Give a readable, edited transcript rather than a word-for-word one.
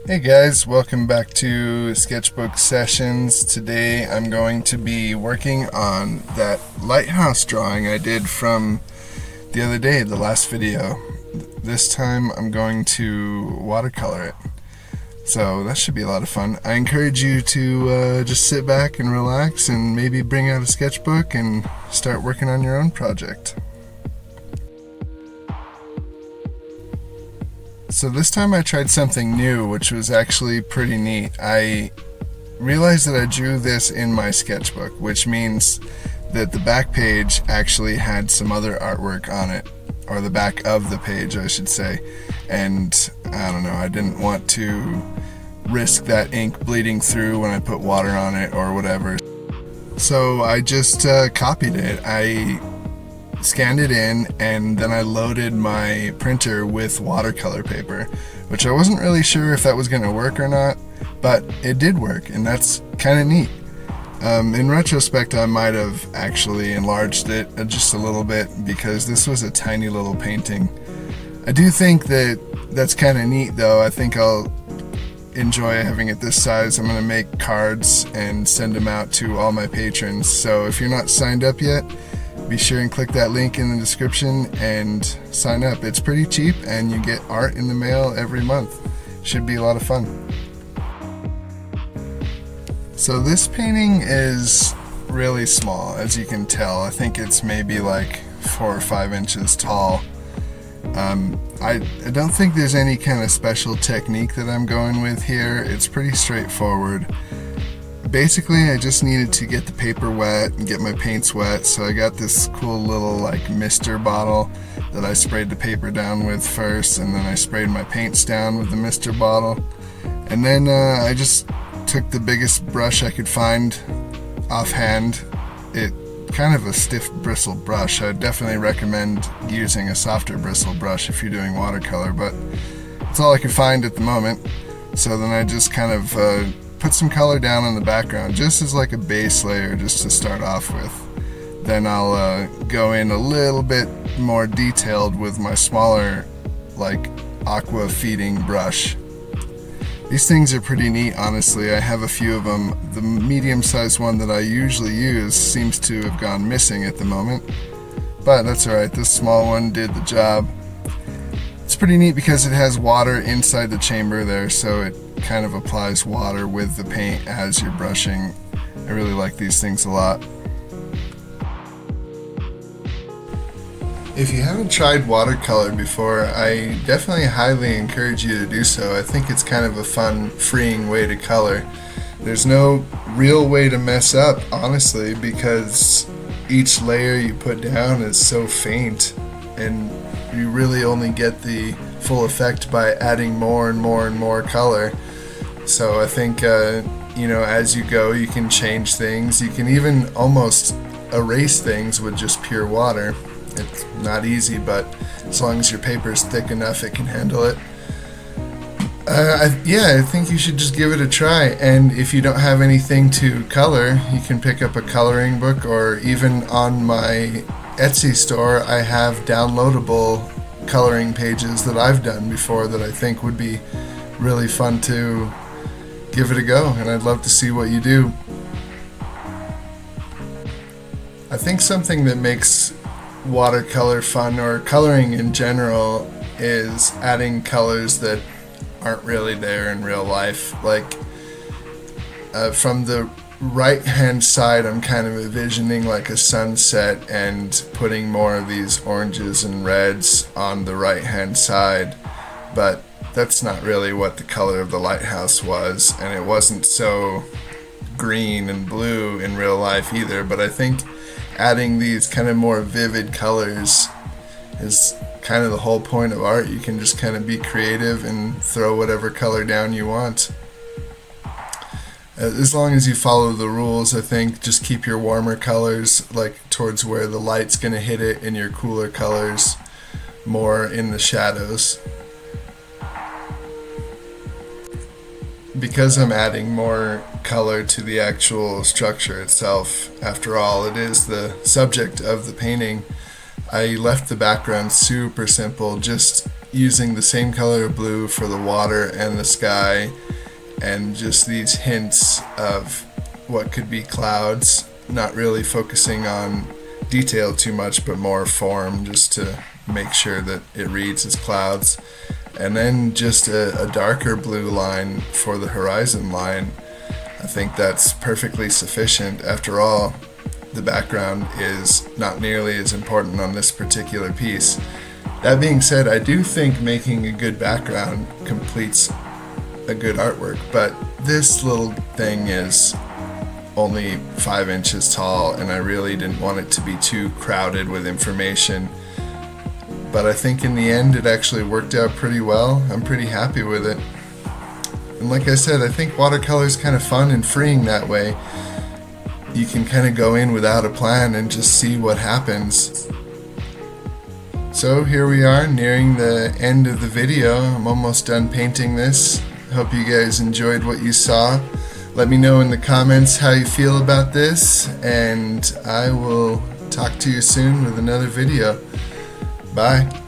Hey guys, welcome back to Sketchbook Sessions. Today I'm going to be working on that lighthouse drawing I did from the other day, the last video. This time I'm going to watercolor it. So that should be a lot of fun. I encourage you to just sit back and relax and maybe bring out a sketchbook and start working on your own project. So this time I tried something new, which was actually pretty neat. I realized that I drew this in my sketchbook, which means that the back page actually had some other artwork on it, or the back of the page I should say, and I don't know, I didn't want to risk that ink bleeding through when I put water on it or whatever. So I just copied it. I scanned it in, and then I loaded my printer with watercolor paper, which I wasn't really sure if that was going to work or not, but it did work, and that's kind of neat. In retrospect, I might have actually enlarged it just a little bit because this was a tiny little painting. I do think that that's kind of neat though. I think I'll enjoy having it this size. I'm going to make cards and send them out to all my patrons, so if you're not signed up yet, be sure and click that link in the description and sign up. It's pretty cheap and you get art in the mail every month. Should be a lot of fun. So this painting is really small, as you can tell. I think it's maybe like 4 or 5 inches tall. I don't think there's any kind of special technique that I'm going with here. It's pretty straightforward. Basically, I just needed to get the paper wet and get my paints wet, so I got this cool little like mister bottle that I sprayed the paper down with first, and then I sprayed my paints down with the mister bottle, and then I just took the biggest brush I could find offhand. It kind of a stiff bristle brush. I definitely recommend using a softer bristle brush if you're doing watercolor, but it's all I could find at the moment. So then I just kind of put some color down on the background just as like a base layer just to start off with. Then I'll go in a little bit more detailed with my smaller like aqua feeding brush. These things are pretty neat, honestly. I have a few of them. The medium-sized one that I usually use seems to have gone missing at the moment, but that's alright. This small one did the job. It's pretty neat because it has water inside the chamber there, so it kind of applies water with the paint as you're brushing. I really like these things a lot. If you haven't tried watercolor before, I definitely highly encourage you to do so. I think it's kind of a fun, freeing way to color. There's no real way to mess up, honestly, because each layer you put down is so faint, and you really only get the full effect by adding more and more and more color. So I think, as you go, you can change things. You can even almost erase things with just pure water. It's not easy, but as long as your paper is thick enough, it can handle it. I think you should just give it a try. And if you don't have anything to color, you can pick up a coloring book, or even on my Etsy store, I have downloadable coloring pages that I've done before that I think would be really fun to give it a go, and I'd love to see what you do. I think something that makes watercolor fun, or coloring in general, is adding colors that aren't really there in real life. Like from the right hand side, I'm kind of envisioning like a sunset and putting more of these oranges and reds on the right hand side, but that's not really what the color of the lighthouse was, and it wasn't so green and blue in real life either. But I think adding these kind of more vivid colors is kind of the whole point of art. You can just kind of be creative and throw whatever color down you want. As long as you follow the rules, I think just keep your warmer colors like towards where the light's going to hit it, and your cooler colors more in the shadows. Because I'm adding more color to the actual structure itself, after all, it is the subject of the painting, I left the background super simple, just using the same color of blue for the water and the sky, and just these hints of what could be clouds, not really focusing on detail too much, but more form, just to make sure that it reads as clouds. And then just a darker blue line for the horizon line. I think that's perfectly sufficient. After all, the background is not nearly as important on this particular piece. That being said, I do think making a good background completes a good artwork, but this little thing is only 5 inches tall, and I really didn't want it to be too crowded with information. But I think in the end it actually worked out pretty well. I'm pretty happy with it. And like I said, I think watercolor is kind of fun and freeing that way. You can kind of go in without a plan and just see what happens. So here we are, nearing the end of the video. I'm almost done painting this. Hope you guys enjoyed what you saw. Let me know in the comments how you feel about this, and I will talk to you soon with another video. Bye.